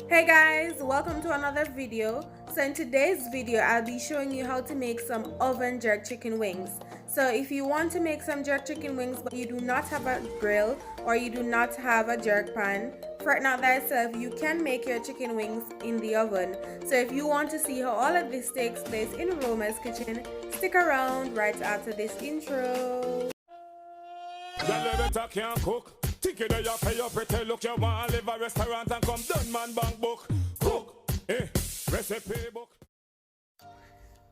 Hey guys, welcome to another video. So in today's video, I'll be showing you how to make some oven jerk chicken wings. So if you want to make some jerk chicken wings but you do not have a grill or you do not have a jerk pan, fret not thyself, you can make your chicken wings in the oven. So if you want to see how all of this takes place in Roma's kitchen, stick around right after this intro. Better can't cook. Ticket there you pay your pretty look. You want to live a restaurant and come done man bank book. Cook, recipe book.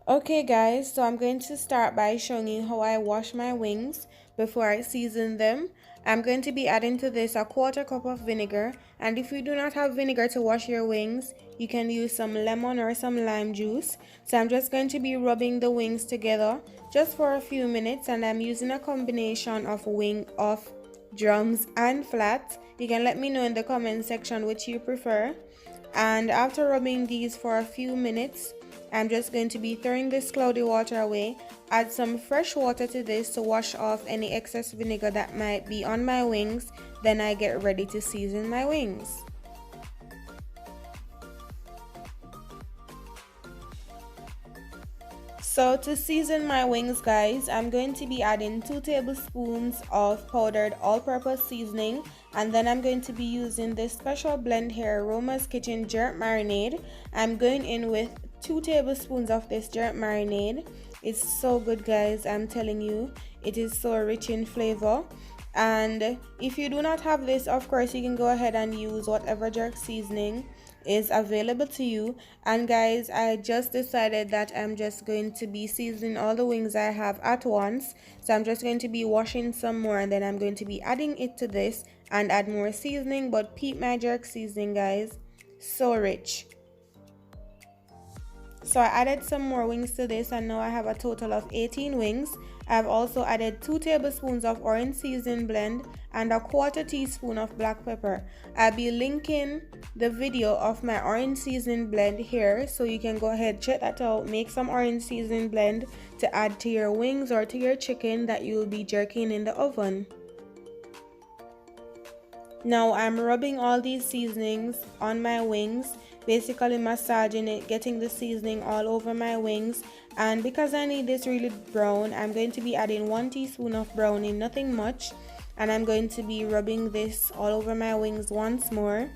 Okay guys, so I'm going to start by showing you how I wash my wings before I season them. I'm going to be adding to this a quarter cup of vinegar, and if you do not have vinegar to wash your wings, you can use some lemon or some lime juice. So I'm just going to be rubbing the wings together just for a few minutes, and I'm using a combination of drums and flats. You can let me know in the comment section which you prefer. And after rubbing these for a few minutes, I'm just going to be throwing this cloudy water away, add some fresh water to this to wash off any excess vinegar that might be on my wings, then I get ready to season my wings. So to season my wings guys, I'm going to be adding 2 tablespoons of powdered all-purpose seasoning, and then I'm going to be using this special blend here, Roma's Kitchen Jerk Marinade. I'm going in with 2 tablespoons of this jerk marinade. It's so good guys, I'm telling you, it is so rich in flavor. And if you do not have this, of course you can go ahead and use whatever jerk seasoning is available to you. And guys, I just decided that I'm just going to be seasoning all the wings I have at once, so I'm just going to be washing some more and then I'm going to be adding it to this and add more seasoning. But peep my jerk seasoning guys, so rich. So I added some more wings to this, and now I have a total of 18 wings. I've also added 2 tablespoons of orange seasoning blend and a quarter teaspoon of black pepper. I'll be linking the video of my orange seasoning blend here, so you can go ahead, check that out, make some orange seasoning blend to add to your wings or to your chicken that you will be jerking in the oven. Now I'm rubbing all these seasonings on my wings, basically massaging it, getting the seasoning all over my wings. And because I need this really brown, I'm going to be adding 1 teaspoon of browning, nothing much, and I'm going to be rubbing this all over my wings once more.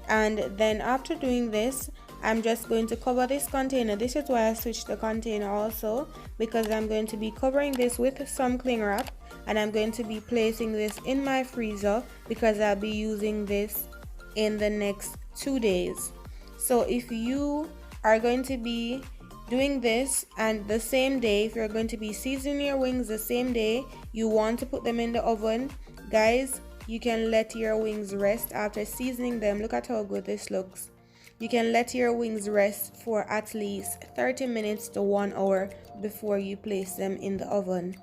And then after doing this, I'm just going to cover this container. This is why I switched the container also, because I'm going to be covering this with some cling wrap, and I'm going to be placing this in my freezer because I'll be using this in the next 2 days. So if you are going to be doing this and the same day, if you're going to be seasoning your wings the same day you want to put them in the oven, guys, you can let your wings rest after seasoning them. Look at how good this looks. You can let your wings rest for at least 30 minutes to 1 hour before you place them in the oven.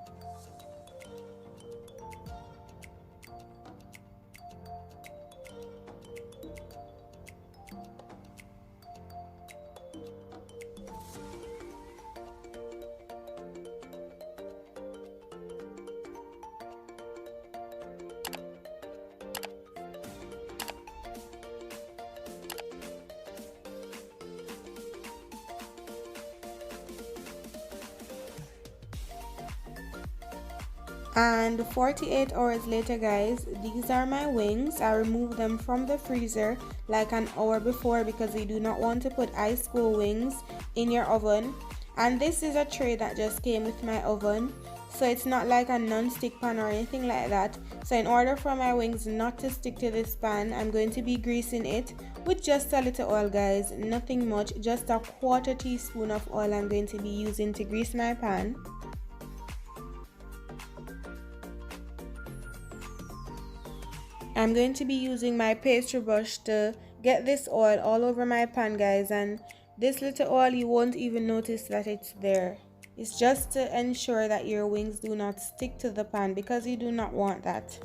And 48 hours later guys, these are my wings. I removed them from the freezer like an hour before because you do not want to put ice cold wings in your oven. And this is a tray that just came with my oven, so it's not like a non-stick pan or anything like that. So in order for my wings not to stick to this pan, I'm going to be greasing it with just a little oil guys, nothing much, just a quarter teaspoon of oil I'm going to be using to grease my pan. I'm going to be using my pastry brush to get this oil all over my pan guys, and this little oil you won't even notice that it's there. It's just to ensure that your wings do not stick to the pan because you do not want that.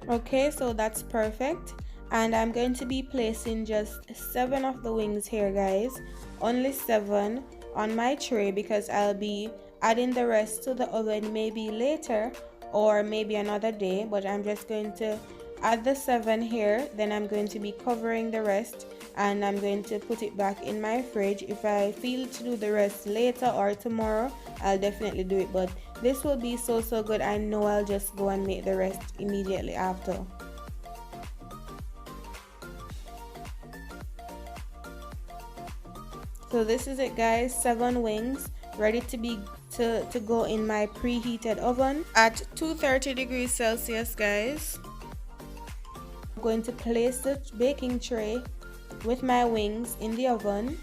Okay, so that's perfect. And I'm going to be placing just 7 of the wings here, guys. Only 7 on my tray, because I'll be adding the rest to the oven maybe later or maybe another day, but I'm just going to add the 7 here. Then I'm going to be covering the rest, and I'm going to put it back in my fridge. If I feel to do the rest later or tomorrow, I'll definitely do it, but this will be so good. I know I'll just go and make the rest immediately after. So this is it, guys. 7 wings ready to go in my preheated oven at 230 degrees Celsius, guys. I'm going to place the baking tray with my wings in the oven.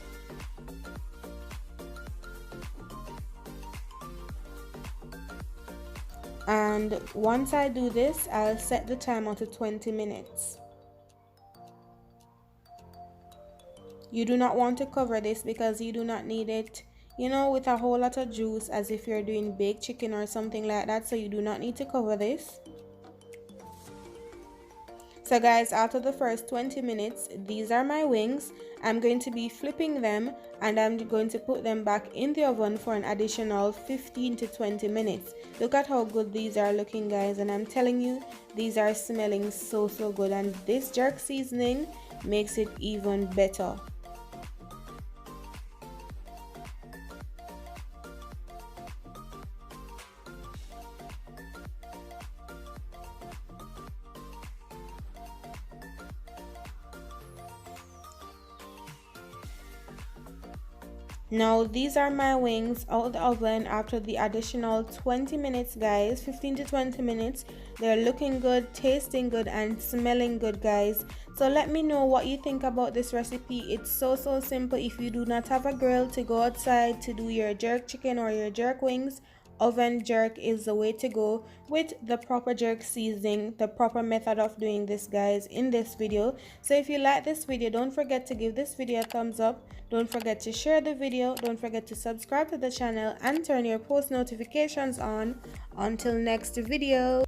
And once I do this, I'll set the timer to 20 minutes. You do not want to cover this because you do not need it, you know, with a whole lot of juice, as if you're doing baked chicken or something like that. So you do not need to cover this. So guys, after the first 20 minutes, these are my wings. I'm going to be flipping them, and I'm going to put them back in the oven for an additional 15 to 20 minutes. Look at how good these are looking, guys, and I'm telling you, these are smelling so good, and this jerk seasoning makes it even better. Now these are my wings out of the oven after the additional 20 minutes, guys. 15 to 20 minutes. They're looking good, tasting good, and smelling good, guys. So let me know what you think about this recipe. It's so simple. If you do not have a grill to go outside to do your jerk chicken or your jerk wings, oven jerk is the way to go with the proper jerk seasoning, the proper method of doing this, guys, in this video. So if you like this video, don't forget to give this video a thumbs up. Don't forget to share the video. Don't forget to subscribe to the channel and turn your post notifications on. Until next video.